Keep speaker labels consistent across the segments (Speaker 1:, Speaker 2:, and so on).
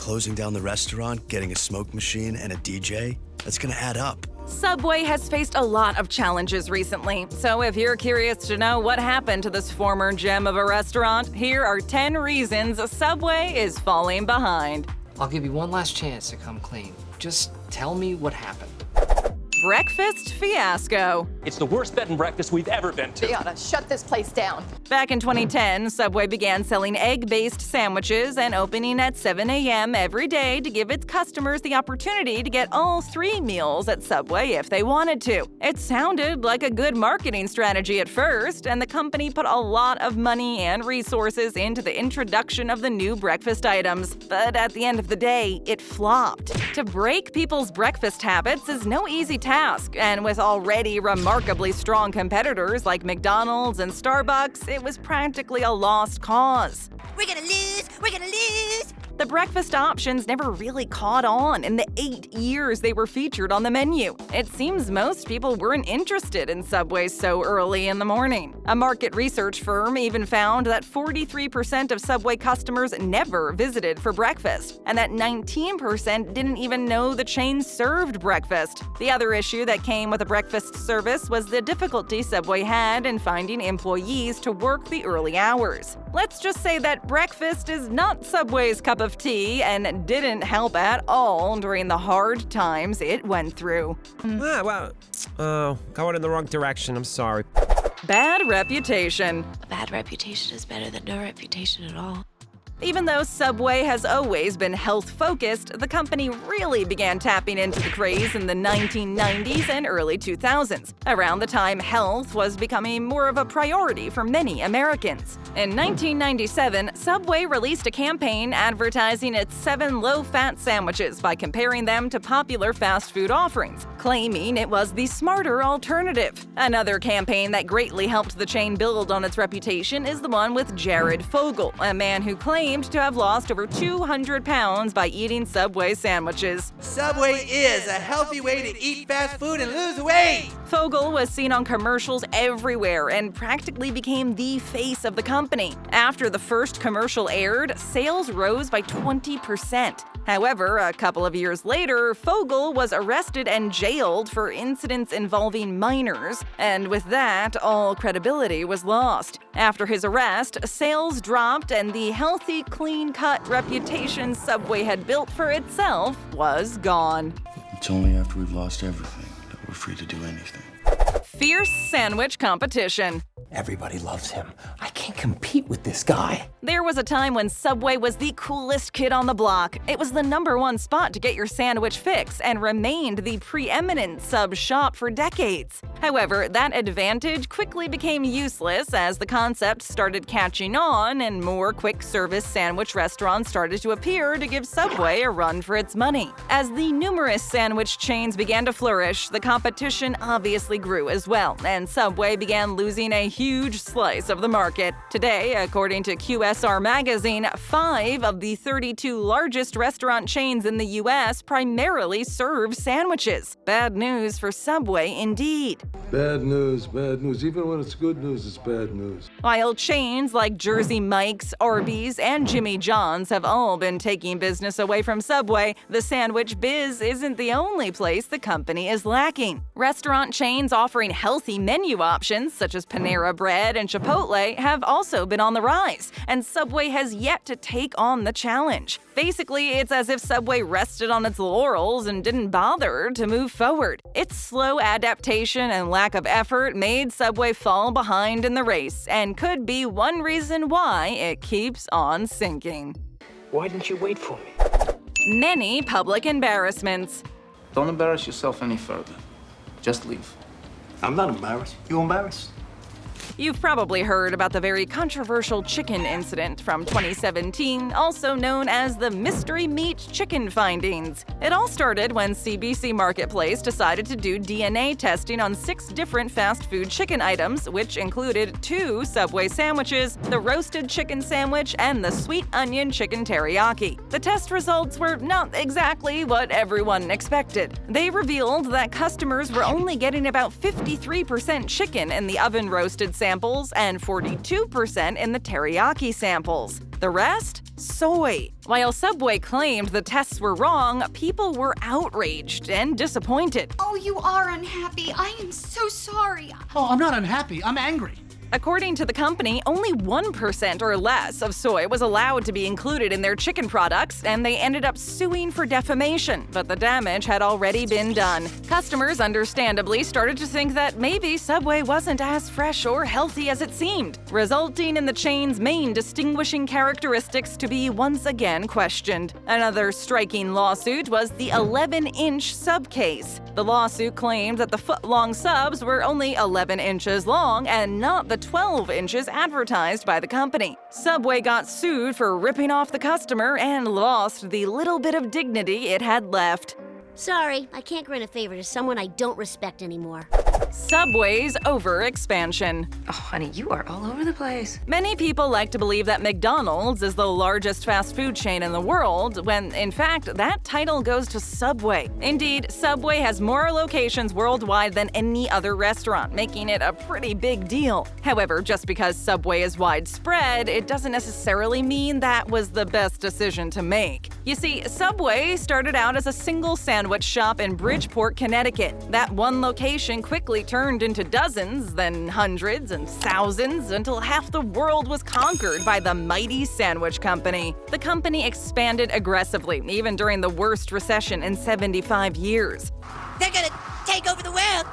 Speaker 1: closing down the restaurant, getting a smoke machine, and a DJ, that's gonna add up.
Speaker 2: Subway has faced a lot of challenges recently, so if you're curious to know what happened to this former gem of a restaurant, here are 10 reasons Subway is falling behind.
Speaker 3: I'll give you one last chance to come clean. Just tell me what happened.
Speaker 2: Breakfast fiasco.
Speaker 4: It's the worst bed and breakfast we've ever been to.
Speaker 5: They ought to shut this place down.
Speaker 2: Back in 2010, Subway began selling egg-based sandwiches and opening at 7 a.m. every day to give its customers the opportunity to get all 3 meals at Subway if they wanted to. It sounded like a good marketing strategy at first, and the company put a lot of money and resources into the introduction of the new breakfast items. But at the end of the day, it flopped. To break people's breakfast habits is no easy task, and with already remarkably strong competitors like McDonald's and Starbucks, it was practically a lost cause.
Speaker 6: We're gonna lose! We're gonna lose!
Speaker 2: The breakfast options never really caught on in the 8 years they were featured on the menu. It seems most people weren't interested in Subway so early in the morning. A market research firm even found that 43% of Subway customers never visited for breakfast, and that 19% didn't even know the chain served breakfast. The other issue that came with a breakfast service was the difficulty Subway had in finding employees to work the early hours. Let's just say that breakfast is not Subway's cup of tea and didn't help at all during the hard times it went through.
Speaker 7: Going in the wrong direction, I'm sorry.
Speaker 2: Bad reputation.
Speaker 6: A bad reputation is better than no reputation at all.
Speaker 2: Even though Subway has always been health-focused, the company really began tapping into the craze in the 1990s and early 2000s, around the time health was becoming more of a priority for many Americans. In 1997, Subway released a campaign advertising its 7 low-fat sandwiches by comparing them to popular fast food offerings, claiming it was the smarter alternative. Another campaign that greatly helped the chain build on its reputation is the one with Jared Fogle, a man who claimed to have lost over 200 pounds by eating Subway sandwiches.
Speaker 8: Subway is a healthy way to eat fast food and lose weight!
Speaker 2: Fogle was seen on commercials everywhere and practically became the face of the company. After the first commercial aired, sales rose by 20%. However, a couple of years later, Fogle was arrested and jailed for incidents involving minors, and with that, all credibility was lost. After his arrest, sales dropped and the healthy, clean-cut reputation Subway had built for itself was gone.
Speaker 1: It's only after we've lost everything that we're free to do anything.
Speaker 2: Fierce sandwich competition.
Speaker 9: Everybody loves him. I can't compete with this guy.
Speaker 2: There was a time when Subway was the coolest kid on the block. It was the #1 spot to get your sandwich fix and remained the preeminent sub shop for decades. However, that advantage quickly became useless as the concept started catching on and more quick-service sandwich restaurants started to appear to give Subway a run for its money. As the numerous sandwich chains began to flourish, the competition obviously grew as well, and Subway began losing a huge slice of the market. Today, according to QSR magazine, 5 of the 32 largest restaurant chains in the U.S. primarily serve sandwiches. Bad news for Subway indeed.
Speaker 10: Bad news, bad news. Even when it's good news, it's bad news.
Speaker 2: While chains like Jersey Mike's, Arby's, and Jimmy John's have all been taking business away from Subway, the sandwich biz isn't the only place the company is lacking. Restaurant chains offering healthy menu options, such as Panera Bread and Chipotle, have also been on the rise, and Subway has yet to take on the challenge. Basically, it's as if Subway rested on its laurels and didn't bother to move forward. Its slow adaptation and lack of effort made Subway fall behind in the race, and could be one reason why it keeps on sinking.
Speaker 3: Why didn't you wait for me?
Speaker 2: Many public embarrassments.
Speaker 11: Don't embarrass yourself any further. Just leave.
Speaker 8: I'm not embarrassed. You embarrassed?
Speaker 2: You've probably heard about the very controversial chicken incident from 2017, also known as the mystery meat chicken findings. It all started when CBC Marketplace decided to do DNA testing on 6 different fast food chicken items, which included 2 Subway sandwiches, the roasted chicken sandwich, and the sweet onion chicken teriyaki. The test results were not exactly what everyone expected. They revealed that customers were only getting about 53% chicken in the oven-roasted samples and 42% in the teriyaki samples. The rest? Soy. While Subway claimed the tests were wrong, people were outraged and disappointed.
Speaker 5: Oh, you are unhappy. I am so sorry.
Speaker 12: Oh, I'm not unhappy. I'm angry.
Speaker 2: According to the company, only 1% or less of soy was allowed to be included in their chicken products, and they ended up suing for defamation, but the damage had already been done. Customers understandably started to think that maybe Subway wasn't as fresh or healthy as it seemed, resulting in the chain's main distinguishing characteristics to be once again questioned. Another striking lawsuit was the 11-inch sub case. The lawsuit claimed that the foot-long subs were only 11 inches long and not the 12 inches advertised by the company. Subway got sued for ripping off the customer and lost the little bit of dignity it had left.
Speaker 6: Sorry, I can't grant a favor to someone I don't respect anymore.
Speaker 2: Subway's overexpansion.
Speaker 13: Oh, honey, you are all over the place.
Speaker 2: Many people like to believe that McDonald's is the largest fast food chain in the world, when in fact that title goes to Subway. Indeed, Subway has more locations worldwide than any other restaurant, making it a pretty big deal. However, just because Subway is widespread, it doesn't necessarily mean that was the best decision to make. You see, Subway started out as a single sandwich shop in Bridgeport, Connecticut. That one location quickly turned into dozens, then hundreds and thousands, until half the world was conquered by the mighty sandwich company. The company expanded aggressively, even during the worst recession in 75 years.
Speaker 6: They're gonna take over the world.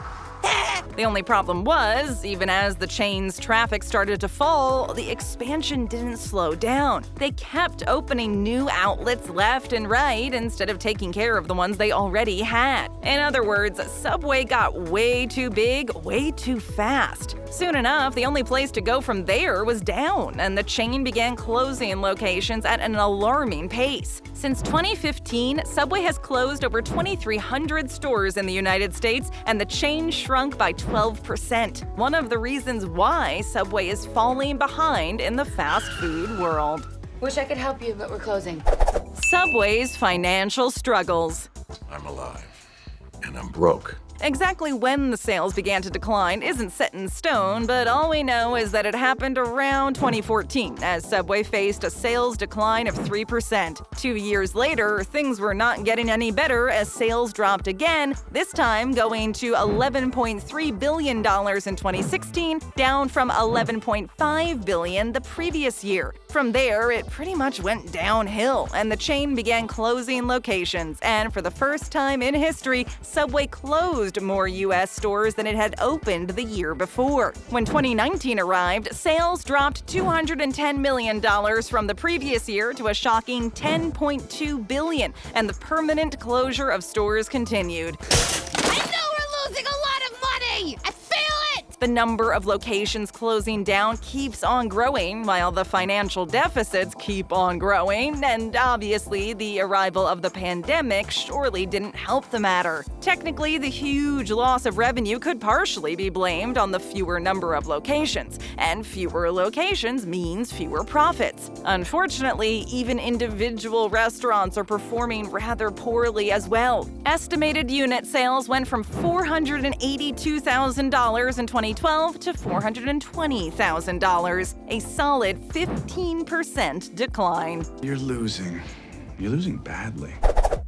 Speaker 2: The only problem was, even as the chain's traffic started to fall, the expansion didn't slow down. They kept opening new outlets left and right instead of taking care of the ones they already had. In other words, Subway got way too big, way too fast. Soon enough, the only place to go from there was down, and the chain began closing locations at an alarming pace. Since 2015, Subway has closed over 2,300 stores in the United States, and the chain shrunk by 12%. One of the reasons why Subway is falling behind in the fast food world.
Speaker 13: Wish I could help you, but we're closing.
Speaker 2: Subway's financial struggles.
Speaker 10: I'm alive. And I'm broke.
Speaker 2: Exactly when the sales began to decline isn't set in stone, but all we know is that it happened around 2014, as Subway faced a sales decline of 3%. 2 years later, things were not getting any better as sales dropped again, this time going to $11.3 billion in 2016, down from $11.5 billion the previous year. From there, it pretty much went downhill, and the chain began closing locations, and for the first time in history, Subway closed more U.S. stores than it had opened the year before. When 2019 arrived, sales dropped $210 million from the previous year to a shocking $10.2 billion, and the permanent closure of stores continued.
Speaker 6: I know we're losing a lot of money! I feel it!
Speaker 2: The number of locations closing down keeps on growing, while the financial deficits keep on growing, and obviously the arrival of the pandemic surely didn't help the matter. Technically, the huge loss of revenue could partially be blamed on the fewer number of locations, and fewer locations means fewer profits. Unfortunately, even individual restaurants are performing rather poorly as well. Estimated unit sales went from $482,000 in 2012 to $420,000, a solid 15% decline.
Speaker 11: You're losing. You're losing badly.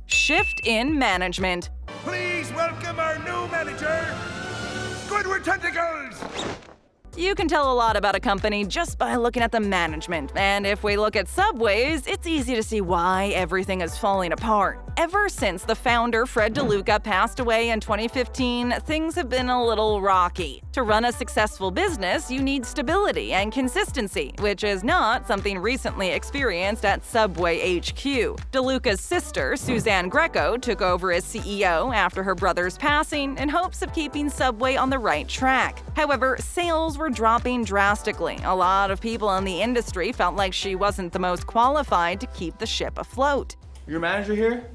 Speaker 2: Shift in management.
Speaker 8: Please welcome our new manager, Squidward Tentacles!
Speaker 2: You can tell a lot about a company just by looking at the management, and if we look at Subway's, it's easy to see why everything is falling apart. Ever since the founder, Fred DeLuca, passed away in 2015, things have been a little rocky. To run a successful business, you need stability and consistency, which is not something recently experienced at Subway HQ. DeLuca's sister, Suzanne Greco, took over as CEO after her brother's passing in hopes of keeping Subway on the right track. However, sales were dropping drastically. A lot of people in the industry felt like she wasn't the most qualified to keep the ship afloat.
Speaker 11: Your manager here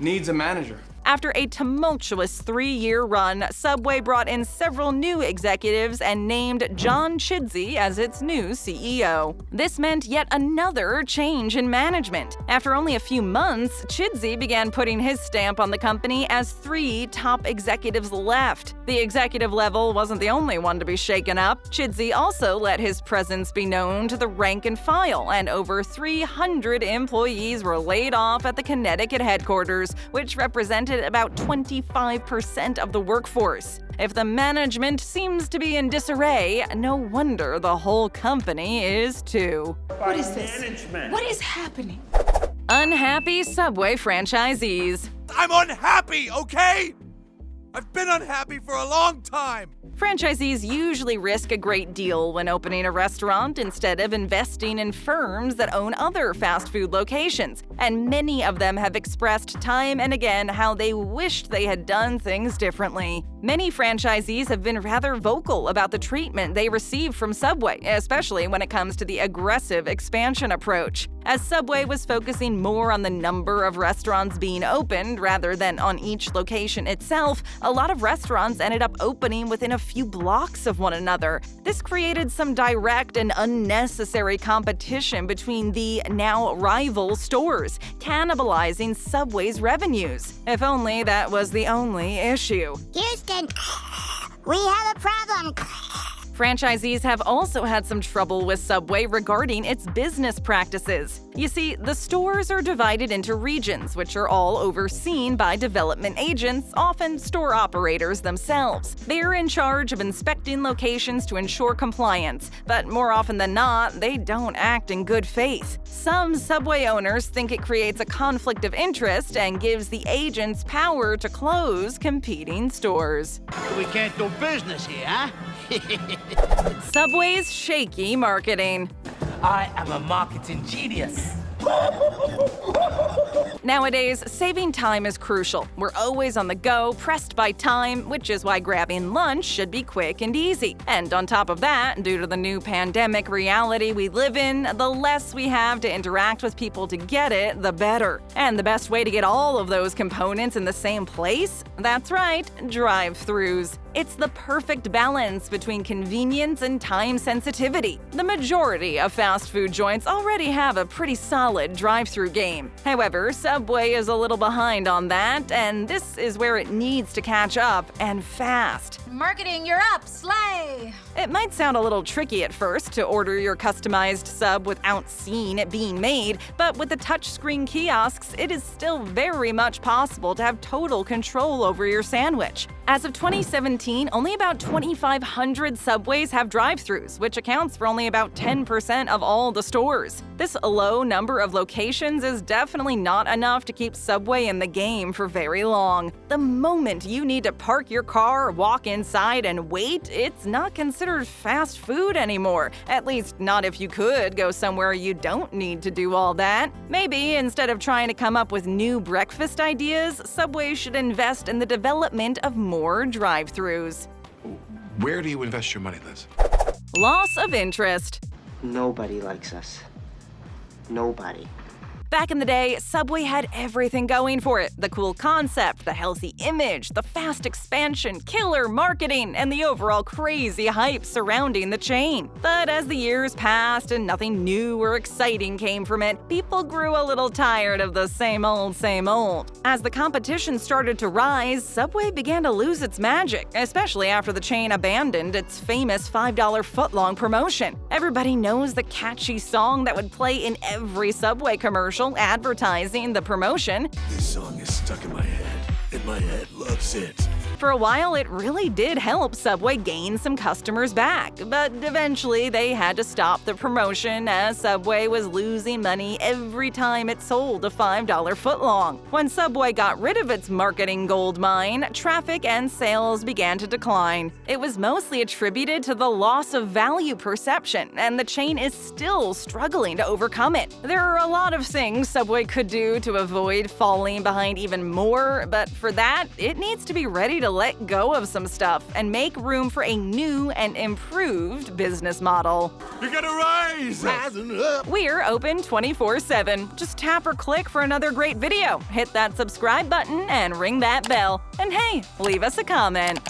Speaker 11: needs a manager.
Speaker 2: After a tumultuous 3-year run, Subway brought in several new executives and named John Chidsey as its new CEO. This meant yet another change in management. After only a few months, Chidsey began putting his stamp on the company as 3 top executives left. The executive level wasn't the only one to be shaken up. Chidsey also let his presence be known to the rank and file, and over 300 employees were laid off at the Connecticut headquarters, which represented about 25% of the workforce. If the management seems to be in disarray, no wonder the whole company is too.
Speaker 5: What is this? What is happening?
Speaker 2: Unhappy Subway franchisees.
Speaker 8: I'm unhappy, okay? I've been unhappy for a long time.
Speaker 2: Franchisees usually risk a great deal when opening a restaurant instead of investing in firms that own other fast food locations, and many of them have expressed time and again how they wished they had done things differently. Many franchisees have been rather vocal about the treatment they receive from Subway, especially when it comes to the aggressive expansion approach. As Subway was focusing more on the number of restaurants being opened rather than on each location itself, a lot of restaurants ended up opening within a few blocks of one another. This created some direct and unnecessary competition between the now rival stores, cannibalizing Subway's revenues. If only that was the only issue.
Speaker 6: Houston, we have a problem.
Speaker 2: Franchisees have also had some trouble with Subway regarding its business practices. You see, the stores are divided into regions, which are all overseen by development agents, often store operators themselves. They're in charge of inspecting locations to ensure compliance, but more often than not, they don't act in good faith. Some Subway owners think it creates a conflict of interest and gives the agents power to close competing stores.
Speaker 12: We can't do business here, huh?
Speaker 2: Subway's shaky marketing.
Speaker 9: I am a marketing genius.
Speaker 2: Nowadays, saving time is crucial. We're always on the go, pressed by time, which is why grabbing lunch should be quick and easy. And on top of that, due to the new pandemic reality we live in, the less we have to interact with people to get it, the better. And the best way to get all of those components in the same place? That's right, drive-thrus. It's the perfect balance between convenience and time sensitivity. The majority of fast food joints already have a pretty solid drive-thru game. However, Subway is a little behind on that, and this is where it needs to catch up, and fast.
Speaker 6: Marketing, you're up. Slay!
Speaker 2: It might sound a little tricky at first to order your customized sub without seeing it being made, but with the touchscreen kiosks, it is still very much possible to have total control over your sandwich. As of 2017, only about 2,500 Subways have drive-thrus, which accounts for only about 10% of all the stores. This low number of locations is definitely not enough to keep Subway in the game for very long. The moment you need to park your car, walk inside, and wait, it's not considered fast food anymore. At least not if you could go somewhere you don't need to do all that. Maybe instead of trying to come up with new breakfast ideas, Subway should invest in the development of more drive-thrus.
Speaker 8: Where do you invest your money, Liz?
Speaker 2: Loss of interest.
Speaker 9: Nobody likes us. Nobody.
Speaker 2: Back in the day, Subway had everything going for it. The cool concept, the healthy image, the fast expansion, killer marketing, and the overall crazy hype surrounding the chain. But as the years passed and nothing new or exciting came from it, people grew a little tired of the same old, same old. As the competition started to rise, Subway began to lose its magic, especially after the chain abandoned its famous $5 footlong promotion. Everybody knows the catchy song that would play in every Subway commercial advertising the promotion.
Speaker 1: This song is stuck in my head, and my head loves it.
Speaker 2: For a while, it really did help Subway gain some customers back, but eventually they had to stop the promotion as Subway was losing money every time it sold a $5 footlong. When Subway got rid of its marketing gold mine, traffic and sales began to decline. It was mostly attributed to the loss of value perception, and the chain is still struggling to overcome it. There are a lot of things Subway could do to avoid falling behind even more, but for that, it needs to be ready to let go of some stuff and make room for a new and improved business model.
Speaker 8: You gotta rise! Rising up!
Speaker 2: We're open 24/7. Just tap or click for another great video. Hit that subscribe button and ring that bell. And hey, leave us a comment.